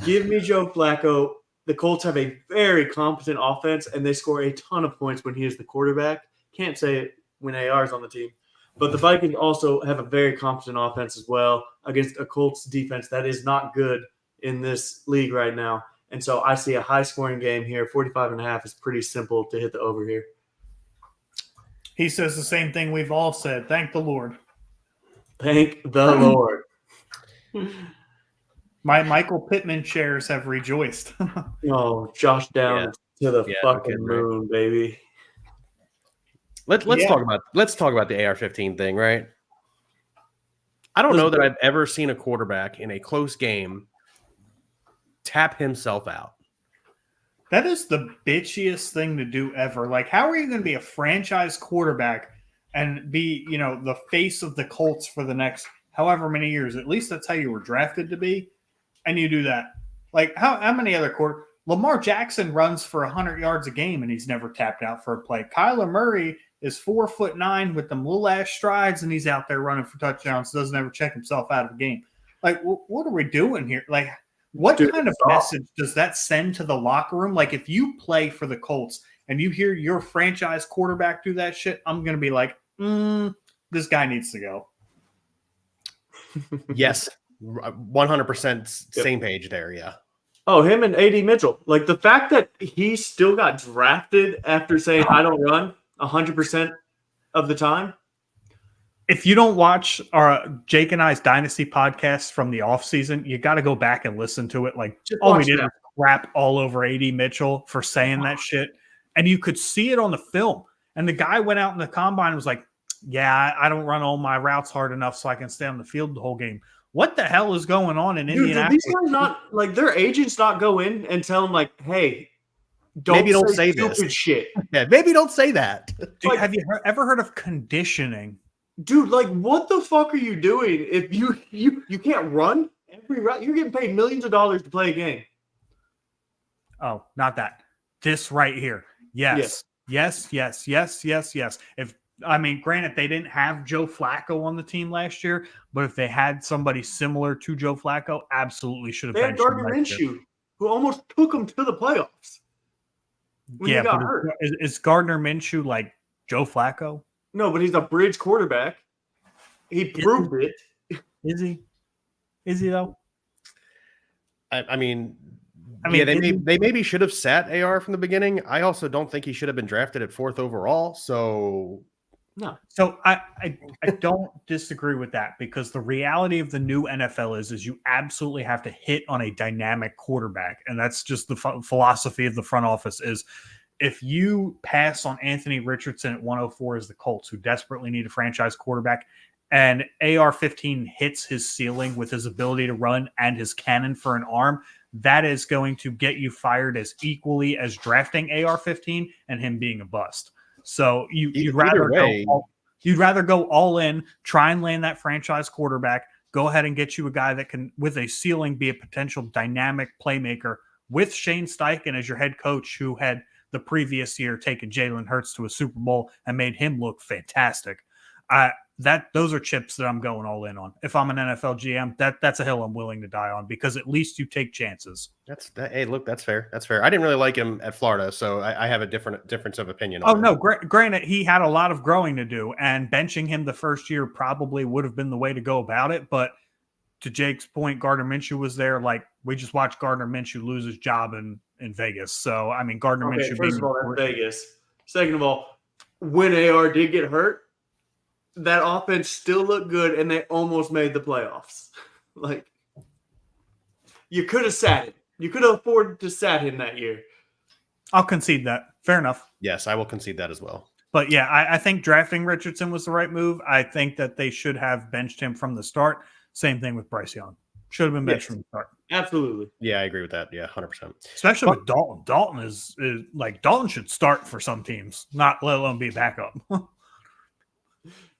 Give me Joe Flacco. The Colts have a very competent offense, and they score a ton of points when he is the quarterback. Can't say it when AR is on the team. But the Vikings also have a very competent offense as well against a Colts defense that is not good in this league right now. And so I see a high-scoring game here. 45.5 is pretty simple to hit the over here. He says the same thing we've all said. Thank the Lord. Thank the Lord. My Michael Pittman shares have rejoiced. Oh, Josh down to the fucking moon, baby. Let's talk about the AR-15 thing, right? I don't know that I've ever seen a quarterback in a close game tap himself out. That is the bitchiest thing to do ever. Like, how are you going to be a franchise quarterback and be, the face of the Colts for the next however many years? At least that's how you were drafted to be. And you do that. Like, how many other Lamar Jackson runs for 100 yards a game and he's never tapped out for a play. Kyler Murray is 4'9" with them little ass strides and he's out there running for touchdowns. Doesn't ever check himself out of the game. Like, what are we doing here? Like, what kind of message does that send to the locker room? Like, if you play for the Colts and you hear your franchise quarterback do that shit, I'm going to be like, this guy needs to go. Yes, 100% same page there, yeah. Oh, him and A.D. Mitchell. Like, the fact that he still got drafted after saying, I don't run 100% of the time. If you don't watch our Jake and I's Dynasty podcast from the offseason, you got to go back and listen to it. Like, all we did was crap all over A.D. Mitchell for saying that shit. And you could see it on the film. And the guy went out in the combine and was like, yeah, I don't run all my routes hard enough so I can stay on the field the whole game. What the hell is going on in Indianapolis? These guys not, like, their agents not go in and tell them, like, hey, don't say stupid this shit. Yeah, maybe don't say that. Dude, have you ever heard of conditioning? Dude, like, what the fuck are you doing if you can't run every route? You're getting paid millions of dollars to play a game. Oh, not that. This right here. Yes. Granted, they didn't have Joe Flacco on the team last year, but if they had somebody similar to Joe Flacco, absolutely should have. They had Gardner Minshew, who almost took them to the playoffs. When he got hurt. Is Gardner Minshew like Joe Flacco? No, but he's a bridge quarterback. He proved it. Is he? Is he though? I mean, they maybe should have sat AR from the beginning. I also don't think he should have been drafted at 4th overall. So no. So I don't disagree with that because the reality of the new NFL is you absolutely have to hit on a dynamic quarterback, and that's just the philosophy of the front office is. If you pass on Anthony Richardson at 104 as the Colts, who desperately need a franchise quarterback, and AR-15 hits his ceiling with his ability to run and his cannon for an arm, that is going to get you fired as equally as drafting AR-15 and him being a bust. So you'd rather go all in, try and land that franchise quarterback, go ahead and get you a guy that can, with a ceiling, be a potential dynamic playmaker with Shane Steichen as your head coach, who had the previous year taken Jalen Hurts to a Super Bowl and made him look fantastic. Those are chips that I'm going all in on. If I'm an NFL GM, that's a hill I'm willing to die on because at least you take chances. Hey, look, that's fair. That's fair. I didn't really like him at Florida, so I have a difference of opinion. Granted, he had a lot of growing to do, and benching him the first year probably would have been the way to go about it. But to Jake's point, Gardner Minshew was there. Like, we just watched Gardner Minshew lose his job in Vegas. So, I mean, Gardner Minshew. First of all, that's Vegas. Second of all, when AR did get hurt, that offense still looked good, and they almost made the playoffs. Like, you could have sat him. You could have afforded to sat him that year. I'll concede that. Fair enough. Yes, I will concede that as well. But yeah, I think drafting Richardson was the right move. I think that they should have benched him from the start. Same thing with Bryce Young. Should have been benched Yes. from the start. Absolutely. Yeah, I agree with that. Yeah, 100%. Especially with Dalton. Dalton is like Dalton should start for some teams, not let alone be a backup.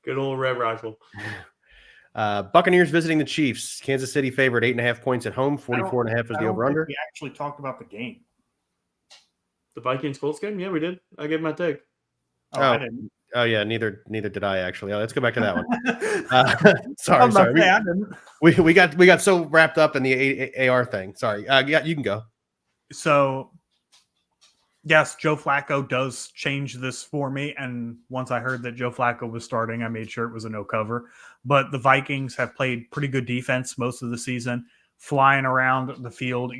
Good old Red Rifle. Buccaneers visiting the Chiefs. Kansas City favored 8.5 points at home. 44.5 is the over-under. We actually talked about the game. The Vikings Colts game? Yeah, we did. I gave my take. I didn't. Oh yeah, neither did I actually. Let's go back to that one. Sorry. I didn't. We got so wrapped up in the AR thing. Sorry. Yeah, you can go. So, yes, Joe Flacco does change this for me. And once I heard that Joe Flacco was starting, I made sure it was a no cover. But the Vikings have played pretty good defense most of the season, flying around the field.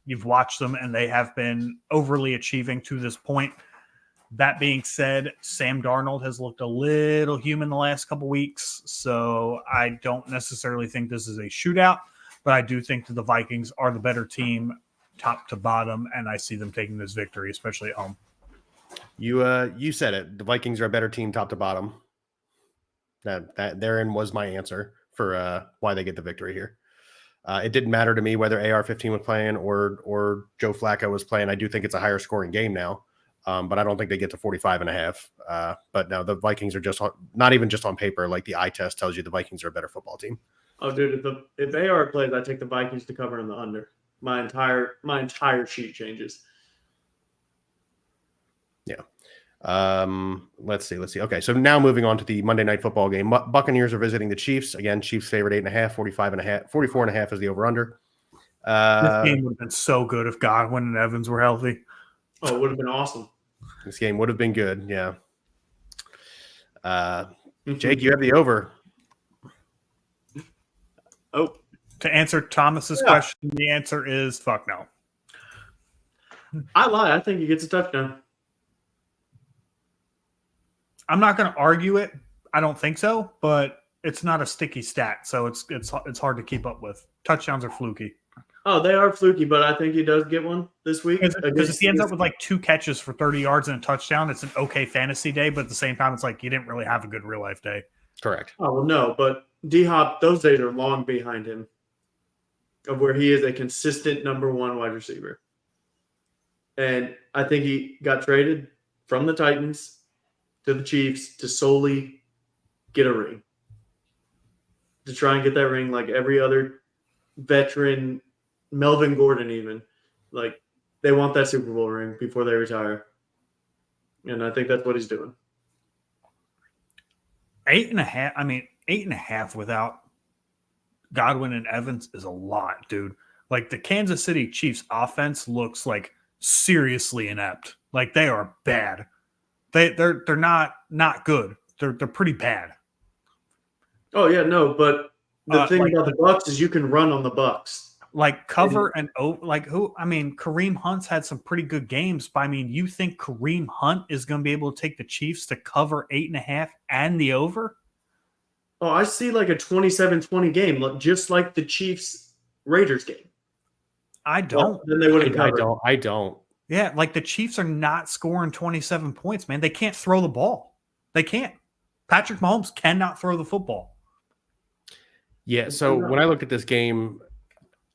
You've watched them, and they have been overly achieving to this point. That being said, Sam Darnold has looked a little human the last couple weeks, so I don't necessarily think this is a shootout, but I do think that the Vikings are the better team top to bottom, and I see them taking this victory, especially at home. You said it. The Vikings are a better team top to bottom. That therein was my answer for why they get the victory here. It didn't matter to me whether AR-15 was playing or Joe Flacco was playing. I do think it's a higher scoring game now, but I don't think they get to 45.5. But no, the Vikings are just not even just on paper. Like the eye test tells you the Vikings are a better football team. Oh, dude, if AR plays, I take the Vikings to cover in the under. My entire sheet changes. Yeah. Let's see. Okay, so now moving on to the Monday Night Football game. Buccaneers are visiting the Chiefs. Again, Chiefs favored 8.5, 44.5 is the over-under. This game would have been so good if Godwin and Evans were healthy. Oh, it would have been awesome. This game would have been good, yeah. Jake, you have the over. Oh. To answer Thomas's question, the answer is fuck no. I lie. I think he gets a touchdown. I'm not going to argue it. I don't think so, but it's not a sticky stat, so it's hard to keep up with. Touchdowns are fluky. Oh, they are fluky, but I think he does get one this week. Because if he ends up with like 2 catches for 30 yards and a touchdown, it's an okay fantasy day, but at the same time, it's like you didn't really have a good real life day. Correct. Oh, well, no, but D-Hop, those days are long behind him of where he is a consistent number 1 wide receiver. And I think he got traded from the Titans to the Chiefs to solely get a ring. To try and get that ring like every other veteran, Melvin Gordon even. Like, they want that Super Bowl ring before they retire. And I think that's what he's doing. 8.5. I mean, 8.5 without Godwin and Evans is a lot, dude. Like the Kansas City Chiefs offense looks like seriously inept. Like they are bad. They're not good. They're pretty bad. Oh yeah, no, but the thing about the Bucs is you can run on the Bucs. Like cover and like who? I mean, Kareem Hunt's had some pretty good games, but I mean, you think Kareem Hunt is going to be able to take the Chiefs to cover 8.5 and the over? Oh, I see like a 27-20 game, just like the Chiefs-Raiders game. I don't. Well, then they wouldn't cover. I don't. Yeah, like the Chiefs are not scoring 27 points, man. They can't throw the ball. They can't. Patrick Mahomes cannot throw the football. Yeah, so when I looked at this game,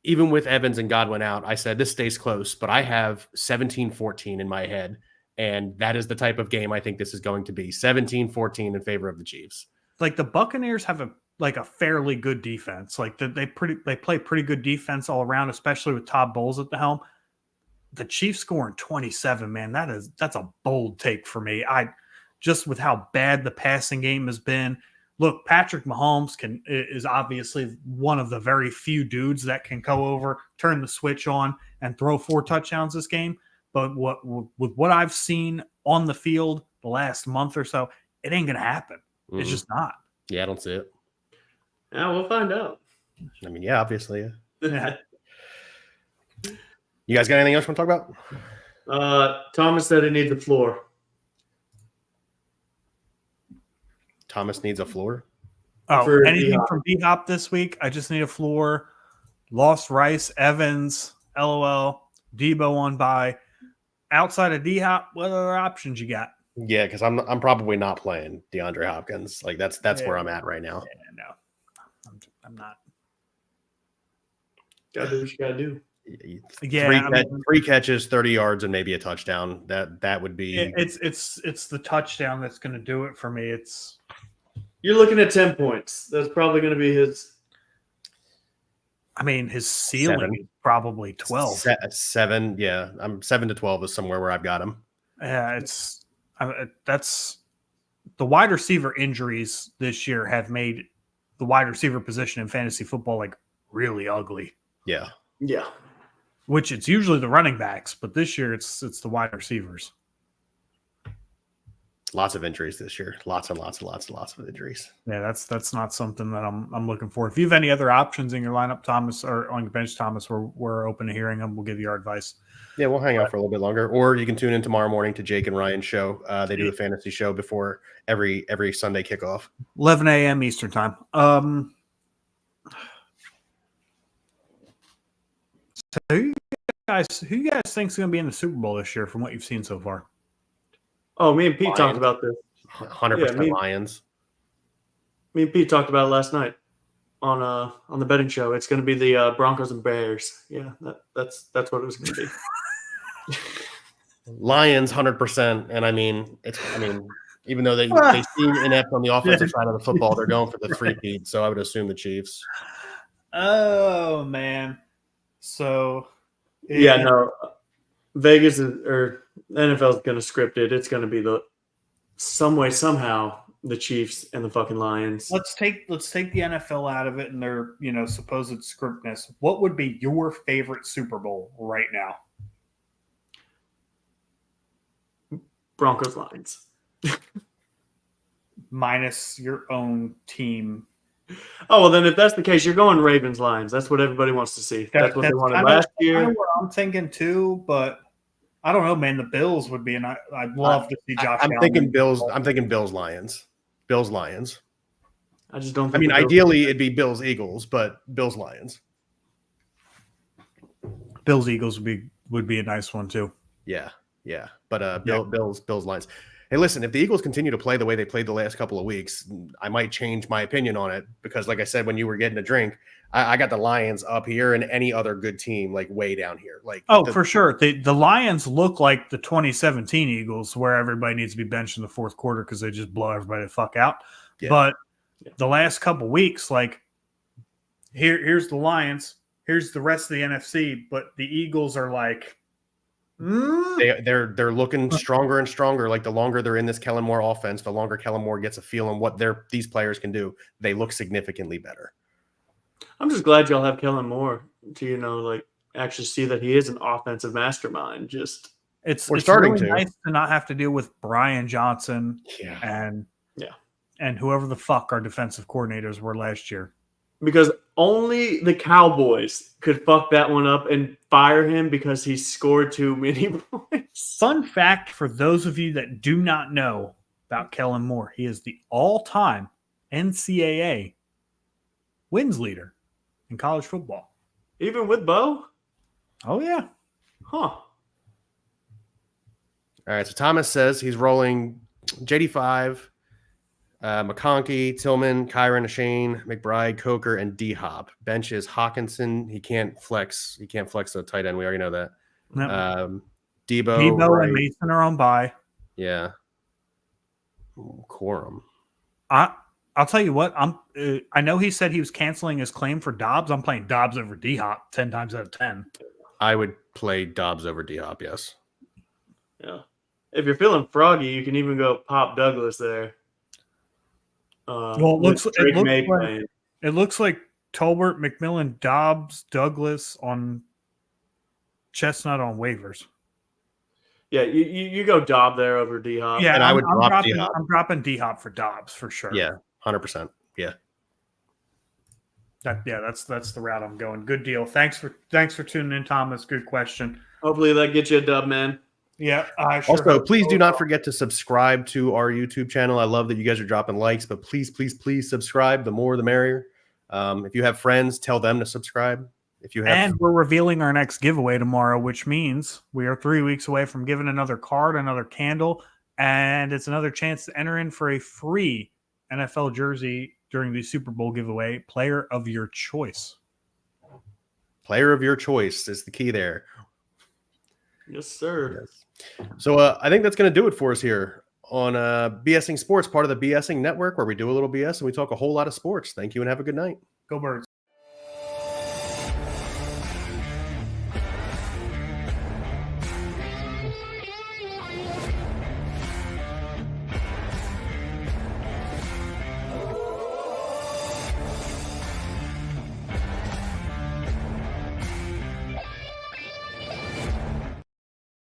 even with Evans and Godwin out, I said this stays close, but I have 17-14 in my head, and that is the type of game I think this is going to be. 17-14 in favor of the Chiefs. Like the Buccaneers have a fairly good defense. Like they play pretty good defense all around, especially with Todd Bowles at the helm. The Chiefs scoring 27, man, that's a bold take for me. Just with how bad the passing game has been. Look, Patrick Mahomes is obviously one of the very few dudes that can go over, turn the switch on, and throw 4 touchdowns this game. But with what I've seen on the field the last month or so, it ain't gonna happen. Mm-hmm. It's just not. Yeah, I don't see it. Yeah, we'll find out. I mean, yeah, obviously. Yeah. You guys got anything else you want to talk about? Thomas said he needs a floor. Thomas needs a floor? Oh, anything D-Hop. From D-Hop this week? I just need a floor. Lost Rice, Evans, LOL, Debo on bye. Outside of D-Hop, what other options you got? Yeah, because I'm probably not playing DeAndre Hopkins. Like that's where I'm at right now. Yeah, no, I'm not. Gotta do what you gotta do. Yeah, three catches, 30 yards, and maybe a touchdown. That would be. It's the touchdown that's going to do it for me. You're looking at 10 points. That's probably going to be his. I mean, his ceiling is probably 12. 7, yeah. I'm 7 to 12 is somewhere where I've got him. Yeah, that's the wide receiver injuries this year have made the wide receiver position in fantasy football like really ugly. Yeah. Yeah. Which it's usually the running backs, but this year it's the wide receivers. Lots of injuries this year. Lots and lots of injuries. Yeah, that's not something that I'm looking for. If you have any other options in your lineup, Thomas, or on your bench, Thomas, we're open to hearing them. We'll give you our advice. Yeah, we'll hang out for a little bit longer, or you can tune in tomorrow morning to Jake and Ryan's show. They do a fantasy show before every Sunday kickoff, 11 a.m. Eastern time. So who you guys think is going to be in the Super Bowl this year from what you've seen so far? Oh, me and Pete Lions. talked about this. 100% Lions. Me and Pete talked about it last night on the betting show. It's going to be the Broncos and Bears. Yeah, that's what it was going to be. Lions, 100%. And even though they seem inept on the offensive side of the football, they're going for the three-peat. So I would assume the Chiefs. Oh man. So no, Vegas or NFL is going to script it. It's going to be somehow the Chiefs and the fucking Lions. Let's take the NFL out of it and their supposed scriptness. What would be your favorite Super Bowl right now? Broncos Lions. Minus your own team. Oh, well, then if that's the case, you're going Ravens Lions. That's what everybody wants to see. That's what they wanted last year. That's what I'm thinking too, but I don't know, man. The Bills would be, and I'd love to see Josh Allen. I'm thinking Bills Lions. Bills Lions. I just don't think. Ideally it'd be Bills Eagles, but Bills Lions. Bills Eagles would be a nice one too. Yeah. But Bills Lions. Hey, listen, if the Eagles continue to play the way they played the last couple of weeks, I might change my opinion on it because, like I said, when you were getting a drink, I got the Lions up here and any other good team like way down here. For sure. The Lions look like the 2017 Eagles where everybody needs to be benched in the fourth quarter because they just blow everybody the fuck out. Yeah. But the last couple of weeks, like here's the Lions, here's the rest of the NFC, but the Eagles are like they're looking stronger and stronger. Like the longer they're in this Kellen Moore offense, the longer Kellen Moore gets a feel on what these players can do. They look significantly better. I'm just glad y'all have Kellen Moore to actually see that he is an offensive mastermind. We're starting really nice to not have to deal with Brian Johnson and whoever the fuck our defensive coordinators were last year. Because only the Cowboys could fuck that one up and fire him because he scored too many points. Fun fact for those of you that do not know about Kellen Moore, he is the all-time NCAA wins leader in college football. Even with Bo? Oh, yeah. Huh. All right, so Thomas says he's rolling JD5, McConkey, Tillman, Kyron, Shane, McBride, Coker, and D-Hop. Bench is Hawkinson. He can't flex a tight end. We already know that. No. Debo right. And Mason are on bye. Yeah. Quorum. I'll tell you what. I know he said he was canceling his claim for Dobbs. I'm playing Dobbs over D-Hop 10 times out of 10. I would play Dobbs over D-Hop, yes. Yeah. If you're feeling froggy, you can even go Pop Douglas there. It looks like Tolbert, McMillan, Dobbs, Douglas on Chestnut on waivers. Yeah, you go Dobb there over D-Hop. Yeah, and I would drop D-Hop. I'm dropping D-Hop for Dobbs for sure. Yeah, 100%. Yeah. That's the route I'm going. Good deal. Thanks for tuning in, Thomas. Good question. Hopefully that gets you a dub, man. Yeah. Also, please do not forget to subscribe to our YouTube channel. I love that you guys are dropping likes, but please subscribe. The more, the merrier. If you have friends, tell them to subscribe. And we're revealing our next giveaway tomorrow, which means we are 3 weeks away from giving another card, another candle, and it's another chance to enter in for a free NFL jersey during the Super Bowl giveaway. Player of your choice. Player of your choice is the key there. Yes, sir. Yes. So I think that's going to do it for us here on BSing Sports, part of the BSing Network, where we do a little BS and we talk a whole lot of sports. Thank you and have a good night. Go Birds.